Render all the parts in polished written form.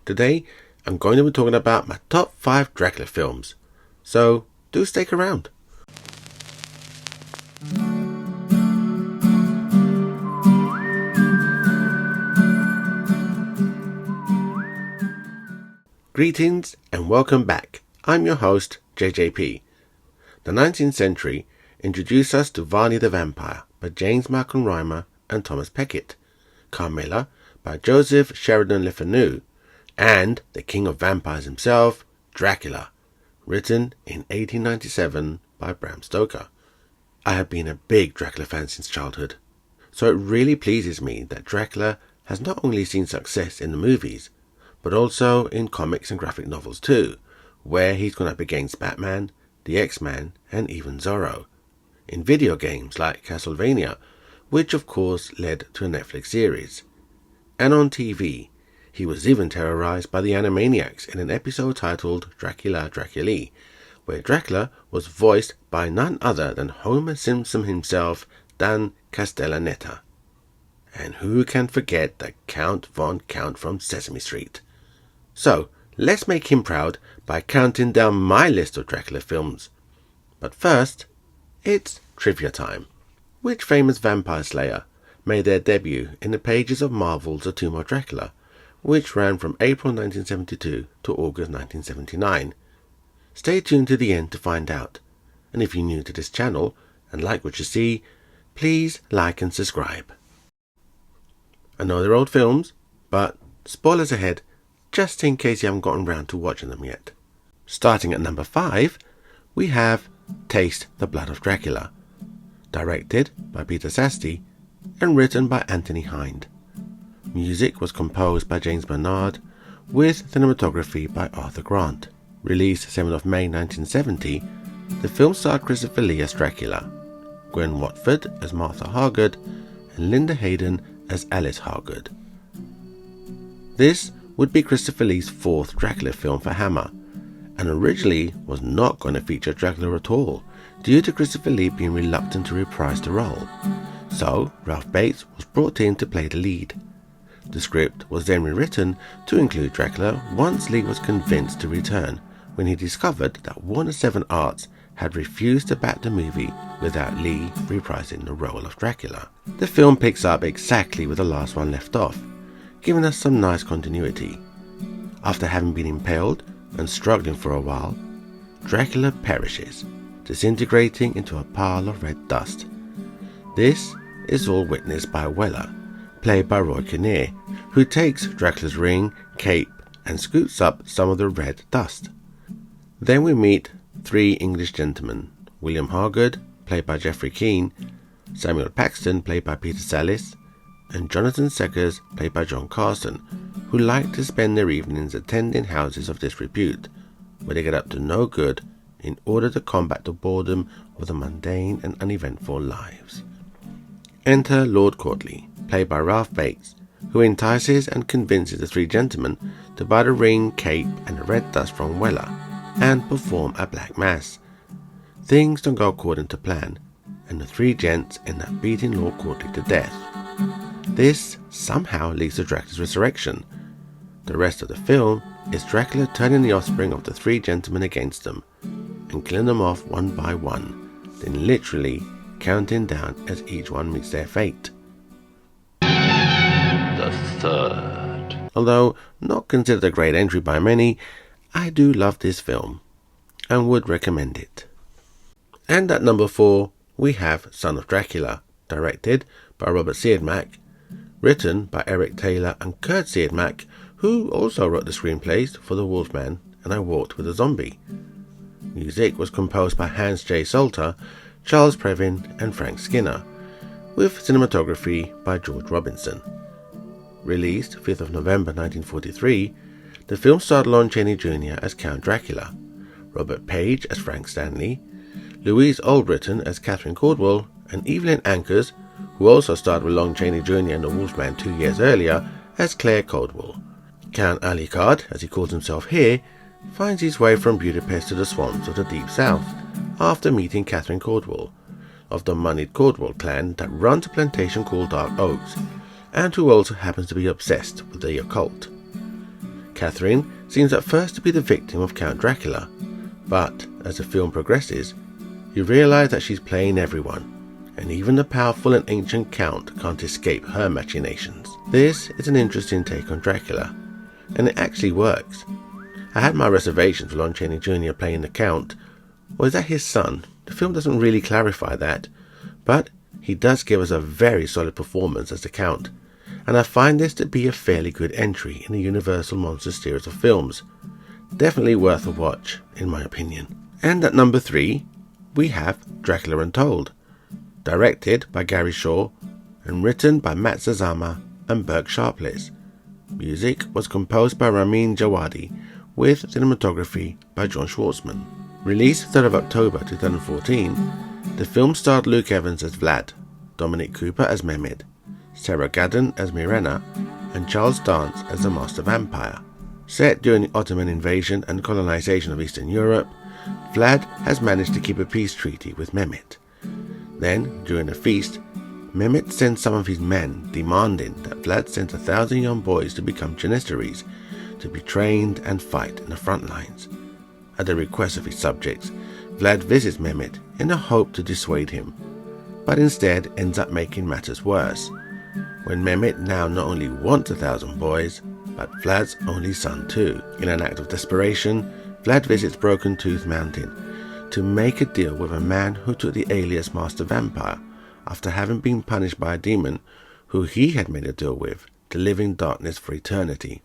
Today, I'm going to be talking about my top 5 Dracula films, so do stick around. Greetings and welcome back. I'm your host, JJP. The 19th century introduced us to Varney the Vampire by James Malcolm Rymer and Thomas Peckett, Carmilla by Joseph Sheridan Le Fanu, and the King of Vampires himself, Dracula, written in 1897 by Bram Stoker. I have been a big Dracula fan since childhood, so it really pleases me that Dracula has not only seen success in the movies, but also in comics and graphic novels too, where he's gone up against Batman, the X-Men, and even Zorro. In video games like Castlevania, which of course led to a Netflix series. And on TV, he was even terrorized by the Animaniacs in an episode titled Dracula Draculae, where Dracula was voiced by none other than Homer Simpson himself, Dan Castellaneta. And who can forget the Count Von Count from Sesame Street? So, let's make him proud by counting down my list of Dracula films. But first, it's trivia time. Which famous vampire slayer made their debut in the pages of Marvel's A Tomb of Dracula, which ran from April 1972 to August 1979? Stay tuned to the end to find out. And if you're new to this channel and like what you see, please like and subscribe. I know they're old films, but spoilers ahead, just in case you haven't gotten round to watching them yet. Starting at number 5, we have Taste the Blood of Dracula, directed by Peter Sasti and written by Anthony Hind. Music was composed by James Bernard, with cinematography by Arthur Grant. Released 7th of May 1970, the film starred Christopher Lee as Dracula, Gwen Watford as Martha Hargood, and Linda Hayden as Alice Hargood. This would be Christopher Lee's 4th Dracula film for Hammer, and originally was not going to feature Dracula at all, due to Christopher Lee being reluctant to reprise the role. So Ralph Bates was brought in to play the lead. The script was then rewritten to include Dracula once Lee was convinced to return, when he discovered that Warner 7 Arts had refused to back the movie without Lee reprising the role of Dracula. The film picks up exactly where the last one left off, giving us some nice continuity. After having been impaled and struggling for a while, Dracula perishes, disintegrating into a pile of red dust. This is all witnessed by Weller, played by Roy Kinnear, who takes Dracula's ring, cape, and scoops up some of the red dust. Then we meet 3 English gentlemen: William Hargood, played by Geoffrey Keane, Samuel Paxton, played by Peter Sallis, and Jonathan Seckers, played by John Carson, who like to spend their evenings attending houses of disrepute, where they get up to no good in order to combat the boredom of the mundane and uneventful lives. Enter Lord Courtly, played by Ralph Bates, who entices and convinces the 3 gentlemen to buy the ring, cape, and the red dust from Weller, and perform a black mass. Things don't go according to plan, and the 3 gents end up beating Lord Courtly to death. This somehow leads to Dracula's resurrection. The rest of the film is Dracula turning the offspring of the 3 gentlemen against them, and killing them off one by one, then literally counting down as each one meets their fate. The 3rd. Although not considered a great entry by many, I do love this film, and would recommend it. And at number 4, we have Son of Dracula, directed by Robert Siodmak, written by Eric Taylor and Kurt Siodmak, who also wrote the screenplays for The Wolfman and I Walked with a Zombie. Music was composed by Hans J. Salter, Charles Previn, and Frank Skinner, with cinematography by George Robinson. Released 5th of November 1943, the film starred Lon Chaney Jr. as Count Dracula, Robert Page as Frank Stanley, Louise Aldritton as Catherine Caldwell, and Evelyn Ankers, who also starred with Lon Chaney Jr. in The Wolfman 2 years earlier, as Claire Caldwell. Count Alucard, as he calls himself here, finds his way from Budapest to the swamps of the Deep South after meeting Catherine Caldwell, of the moneyed Caldwell clan that runs a plantation called Dark Oaks, and who also happens to be obsessed with the occult. Catherine seems at first to be the victim of Count Dracula, but as the film progresses, you realise that she's playing everyone, and even the powerful and ancient Count can't escape her machinations. This is an interesting take on Dracula, and it actually works. I had my reservations for Lon Chaney Jr. playing the Count. Or is that his son? The film doesn't really clarify that, but he does give us a very solid performance as the Count, and I find this to be a fairly good entry in the Universal Monsters series of films. Definitely worth a watch, in my opinion. And at number 3, we have Dracula Untold, directed by Gary Shaw and written by Matt Sazama and Burke Sharpless. Music was composed by Ramin Djawadi, with cinematography by John Schwartzman. Released 3rd of October 2014, the film starred Luke Evans as Vlad, Dominic Cooper as Mehmed, Sarah Gadon as Mirena, and Charles Dance as the Master Vampire. Set during the Ottoman invasion and colonization of Eastern Europe, Vlad has managed to keep a peace treaty with Mehmet. Then, during a feast, Mehmet sends some of his men demanding that Vlad sends 1,000 young boys to become Janissaries, to be trained and fight in the front lines. At the request of his subjects, Vlad visits Mehmet in the hope to dissuade him, but instead ends up making matters worse, when Mehmet now not only wants 1,000 boys, but Vlad's only son too. In an act of desperation, Vlad visits Broken Tooth Mountain to make a deal with a man who took the alias Master Vampire after having been punished by a demon who he had made a deal with to live in darkness for eternity.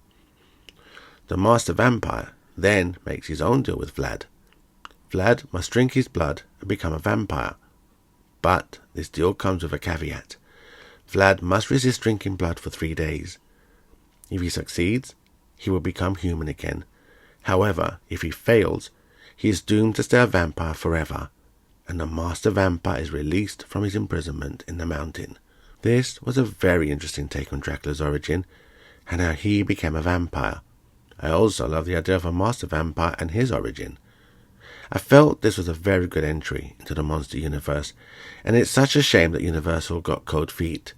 The Master Vampire then makes his own deal with Vlad. Vlad must drink his blood and become a vampire. But this deal comes with a caveat. Vlad must resist drinking blood for 3 days. If he succeeds, he will become human again. However, if he fails, he is doomed to stay a vampire forever, and the Master Vampire is released from his imprisonment in the mountain. This was a very interesting take on Dracula's origin, and how he became a vampire. I also love the idea of a Master Vampire and his origin. I felt this was a very good entry into the monster universe, and it's such a shame that Universal got cold feet.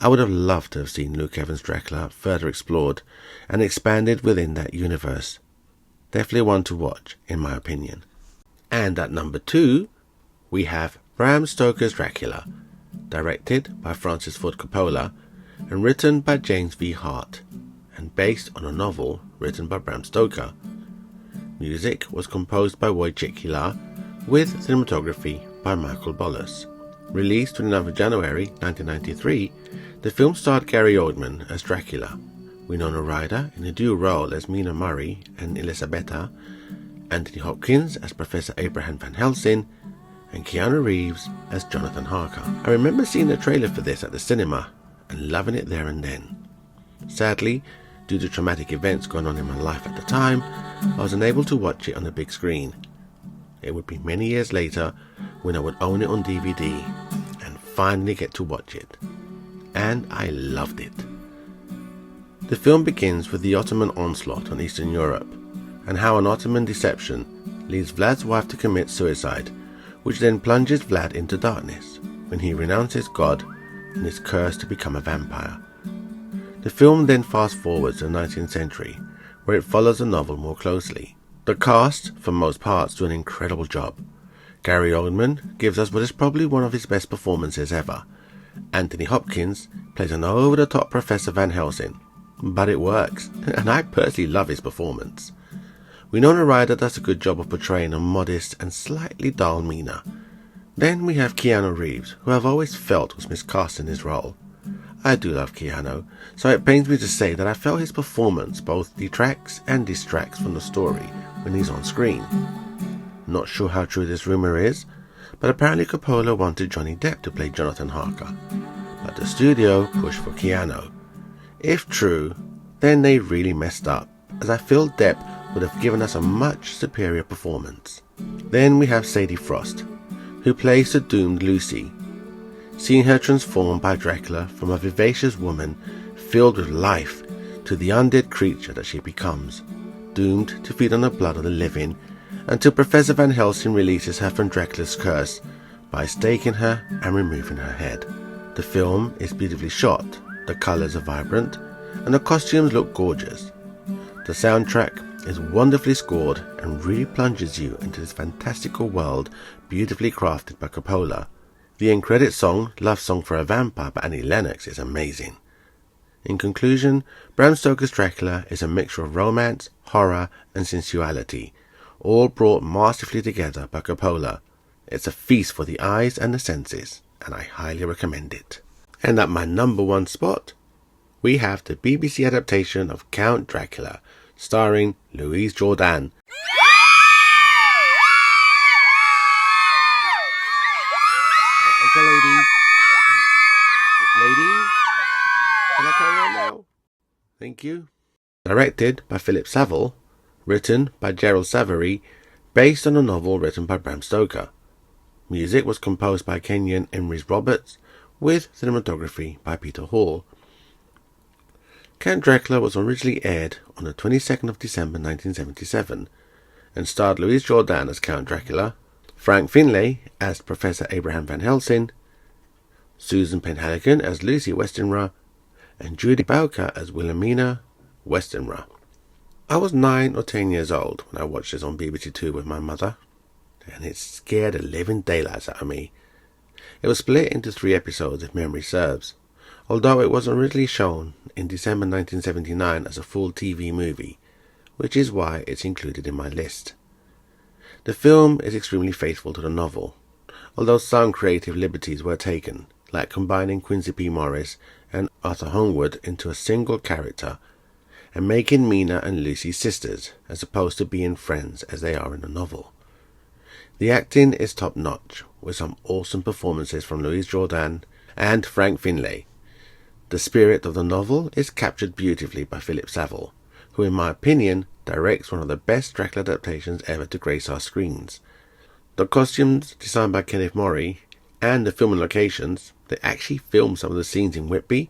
I would have loved to have seen Luke Evans' Dracula further explored and expanded within that universe. Definitely one to watch, in my opinion. And at number 2, we have Bram Stoker's Dracula, directed by Francis Ford Coppola and written by James V. Hart, and based on a novel written by Bram Stoker. Music was composed by Wojciech Kilar, with cinematography by Michael Bollas. Released 29th January 1993, the film starred Gary Oldman as Dracula, Winona Ryder in a dual role as Mina Murray and Elisabetta, Anthony Hopkins as Professor Abraham Van Helsing, and Keanu Reeves as Jonathan Harker. I remember seeing the trailer for this at the cinema and loving it there and then. Sadly, due to traumatic events going on in my life at the time, I was unable to watch it on the big screen. It would be many years later when I would own it on DVD and finally get to watch it. And I loved it. The film begins with the Ottoman onslaught on Eastern Europe, and how an Ottoman deception leads Vlad's wife to commit suicide, which then plunges Vlad into darkness when he renounces God and is cursed to become a vampire. The film then fast forwards to the 19th century, where it follows the novel more closely. The cast, for most parts, do an incredible job. Gary Oldman gives us what is probably one of his best performances ever. Anthony Hopkins plays an over-the-top Professor Van Helsing, but it works, and I personally love his performance. Winona Ryder does a good job of portraying a modest and slightly dull Mina. Then we have Keanu Reeves, who I've always felt was miscast in his role. I do love Keanu, so it pains me to say that I felt his performance both detracts and distracts from the story when he's on screen. Not sure how true this rumor is, but apparently Coppola wanted Johnny Depp to play Jonathan Harker, but the studio pushed for Keanu. If true, then they really messed up, as I feel Depp would have given us a much superior performance. Then we have Sadie Frost, who plays the doomed Lucy. Seeing her transformed by Dracula from a vivacious woman filled with life to the undead creature that she becomes, doomed to feed on the blood of the living, until Professor Van Helsing releases her from Dracula's curse by staking her and removing her head. The film is beautifully shot, the colours are vibrant, and the costumes look gorgeous. The soundtrack is wonderfully scored and really plunges you into this fantastical world beautifully crafted by Coppola. The end credit song, Love Song for a Vampire by Annie Lennox, is amazing. In conclusion, Bram Stoker's Dracula is a mixture of romance, horror and sensuality, all brought masterfully together by Coppola. It's a feast for the eyes and the senses, and I highly recommend it. And at my number one spot, we have the BBC adaptation of Count Dracula, starring Louis Jourdan. Okay, ladies. Ladies, can I carry on now? Thank you. Directed by Philip Saville, written by Gerald Savary, based on a novel written by Bram Stoker. Music was composed by Kenyon Emery Roberts, with cinematography by Peter Hall. Count Dracula was originally aired on the 22nd of December 1977 and starred Louis Jourdan as Count Dracula, Frank Finlay as Professor Abraham Van Helsing, Susan Penhaligon as Lucy Westenra, and Judy Bowker as Wilhelmina Westenra. I was 9 or 10 years old when I watched this on BBC Two with my mother, and it scared the living daylights out of me. It was split into 3 episodes if memory serves, although it was originally shown in December 1979 as a full TV movie, which is why it's included in my list. The film is extremely faithful to the novel, although some creative liberties were taken, like combining Quincy P. Morris and Arthur Homewood into a single character, and making Mina and Lucy sisters, as opposed to being friends as they are in the novel. The acting is top-notch, with some awesome performances from Louis Jourdan and Frank Finlay. The spirit of the novel is captured beautifully by Philip Saville, who in my opinion directs one of the best Dracula adaptations ever to grace our screens. The costumes designed by Kenneth Morey and the filming locations, they actually filmed some of the scenes in Whitby,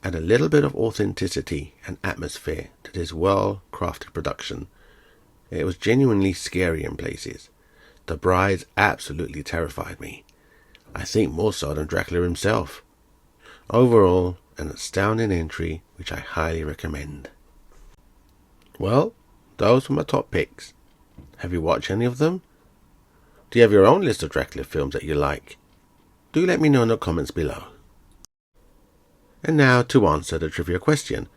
add a little bit of authenticity and atmosphere to this well-crafted production. It was genuinely scary in places. The brides absolutely terrified me. I think more so than Dracula himself. Overall, an astounding entry which I highly recommend. Well, those were my top picks. Have you watched any of them? Do you have your own list of Dracula films that you like? Do let me know in the comments below. And now to answer the trivia question.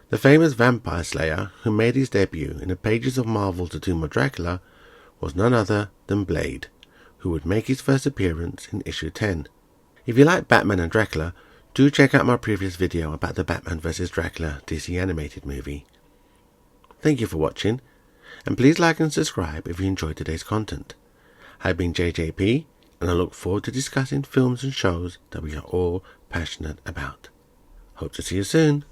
The famous vampire slayer who made his debut in the pages of Marvel's The Tomb of Dracula was none other than Blade, who would make his first appearance in issue 10. If you like Batman and Dracula, do check out my previous video about the Batman vs Dracula DC animated movie. Thank you for watching, and please like and subscribe if you enjoyed today's content. I've been JJP, and I look forward to discussing films and shows that we are all passionate about. Hope to see you soon.